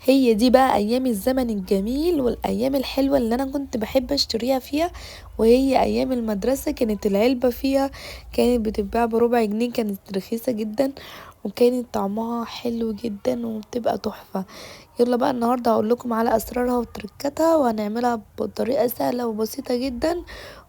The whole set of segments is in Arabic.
هي دي بقى ايام الزمن الجميل والايام الحلوة اللي انا كنت بحب اشتريها فيها، وهي ايام المدرسة. كانت العلبة فيها كانت بتتباع ب4 جنيه، كانت رخيصة جدا وكانت طعمها حلو جدا وبتبقى تحفة. يلا بقى النهاردة هقول لكم على اسرارها وتركاتها، وهنعملها بطريقة سهلة وبسيطة جدا،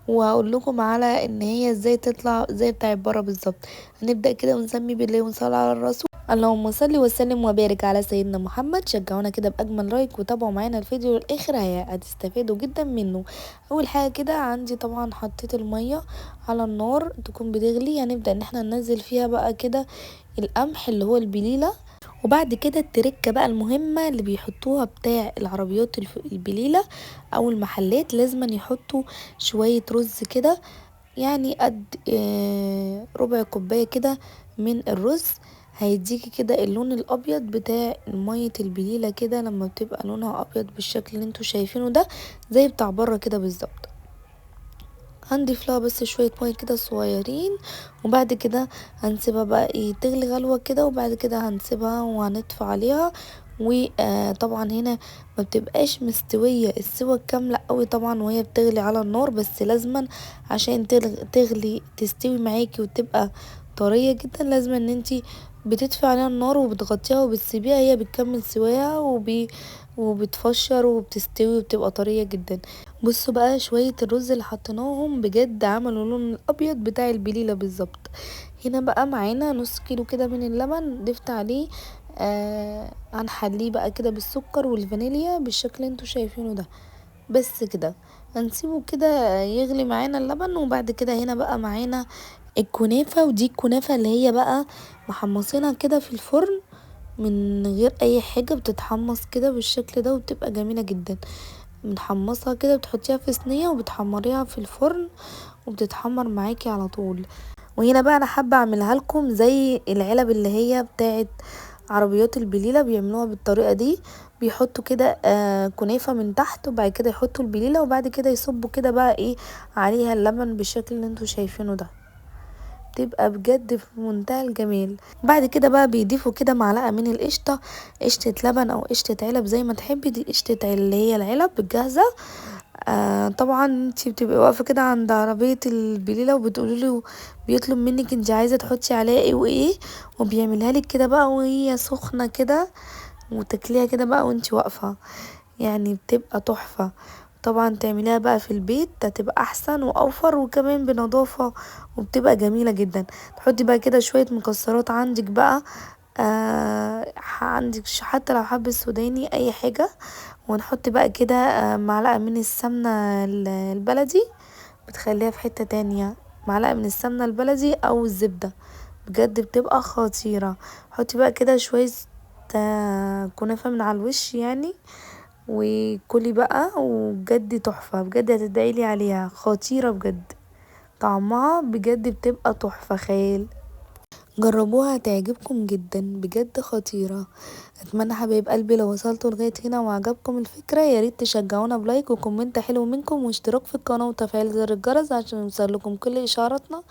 وهقول لكم على ان هي ازاي تطلع زي بتاع بره بالظبط. هنبدأ كده ونسمي بالله ونصلي على الرسول. اللهم صل وسلم وبارك على سيدنا محمد. شجعونا كده باجمل لايك وتابعوا معانا الفيديو للاخر، هتستفادوا جدا منه. اول حاجه كده عندي طبعا حطيت الميه على النار تكون بتغلي. هنبدا ان احنا ننزل فيها بقى كده القمح اللي هو البليله. وبعد كده التركه بقى المهمه اللي بيحطوها بتاع العربيات البليله او المحلات، لازم يحطوا شويه رز كده، يعني قد ربع كوباية كده من الرز. هيديكي كده اللون الابيض بتاع مية البليلة كده، لما بتبقى لونها ابيض بالشكل اللي انتوا شايفينه ده زي بتاع بره كده بالظبط. هنضيف لها بس شوية مية كده صغيرين، وبعد كده هنسيبها بقى تغلي غلوة كده، وبعد كده هنسيبها وهنطفي عليها. وطبعا هنا ما بتبقاش مستوية السوى الكاملة قوي طبعا وهي بتغلي على النار، بس لازما عشان تغلي تستوي معاكي وتبقى طرية جدا، لازم ان انتي بتدفي عليها النار وبتغطيها وبتسيبيها هي بتكمل سواها وبتفشر وبتستوي وبتبقى طرية جدا. بصوا بقى شوية الرز اللي حطيناهم بجد عملوا لون الابيض بتاع البليلة بالظبط. هنا بقى معانا نص كيلو كده من اللبن، ضفت عليه هنحليه بقى كده بالسكر والفانيليا بالشكل اللي انتوا شايفينه ده. بس كده هنسيبه كده يغلي معانا اللبن. وبعد كده هنا بقى معانا الكنافة، ودي الكنافة اللي هي بقى محمصينها كده في الفرن من غير اي حاجة، بتتحمص كده بالشكل ده وبتبقى جميلة جدا. بنحمصها كده بتحطيها في صينية وبتحمريها في الفرن وبتتحمر معاكي على طول. وهنا بقى انا حابة اعملها لكم زي العلب اللي هي بتاعت عربيات البليلة، بيعملوها بالطريقة دي. بيحطوا كده كنافة من تحت، وبعد كده يحطوا البليلة، وبعد كده يصبوا كده بقى عليها اللبن بالشكل اللي انتوا شايفينه ده. تبقى بجد في منتهى الجمال. بعد كده بقى بيضيفوا كده معلقة من القشطة، قشطة لبن او قشطة علب زي ما تحبي. دي قشطة اللي هي العلب الجاهزة. طبعا انتي بتبقي واقفة كده عند عربية البليلة وبتقولي له، بيطلب منك انتي عايزة تحطي عليها ايه وايه، وبيعملها لك كده بقى وهي سخنة كده، وتاكليها كده بقى وانتي واقفة. يعني بتبقى تحفة. طبعا تعمليها بقى في البيت هتبقى احسن واوفر وكمان بنظافة، وبتبقى جميلة جدا. تحطي بقى كده شوية مكسرات عندك بقى، عندك حتى لو حب السوداني اي حاجة. ونحط بقى كده معلقة من السمنة البلدي، بتخليها في حتة تانية. معلقة من السمنة البلدي او الزبدة بجد بتبقى خطيرة. حطي بقى كده شوية كنافة من على الوش يعني، وكلي بقى وبجد تحفة. بجد هتدعيلي عليها، خطيرة بجد. طعمها بجد بتبقى تحفة خيال. جربوها هتعجبكم جدا بجد خطيرة. اتمنى حبايب قلبي لو وصلتوا لغاية هنا وعجبكم الفكرة ياريت تشجعونا بلايك وكومنت حلو منكم واشتراك في القناة وتفعيل زر الجرس عشان يوصل لكم كل اشعاراتنا،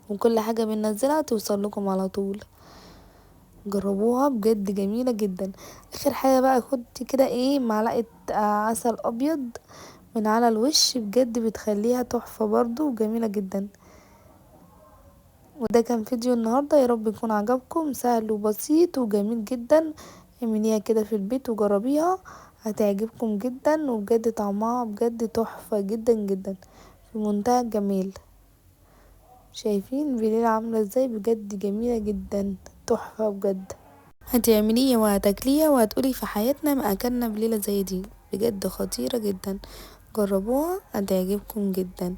وكل حاجة بننزلها توصل لكم على طول. جربوها بجد جميلة جدا. اخر حاجة بقى خدي كده معلقة عسل ابيض من على الوش، بجد بتخليها تحفة برضو وجميلة جدا. وده كان فيديو النهاردة، يا رب يكون عجبكم. سهل وبسيط وجميل جدا. اعمليها كده في البيت وجربيها هتعجبكم جدا، وبجد طعمها بجد تحفة جدا جدا في منتهى الجمال. شايفين بليلة عاملة ازاي؟ بجد جميلة جدا تحفة بجد. هتعمليها وهتاكليها وهتقولي في حياتنا ما اكلنا بليلة زي دي. بجد خطيرة جدا. جربوها هتعجبكم جدا.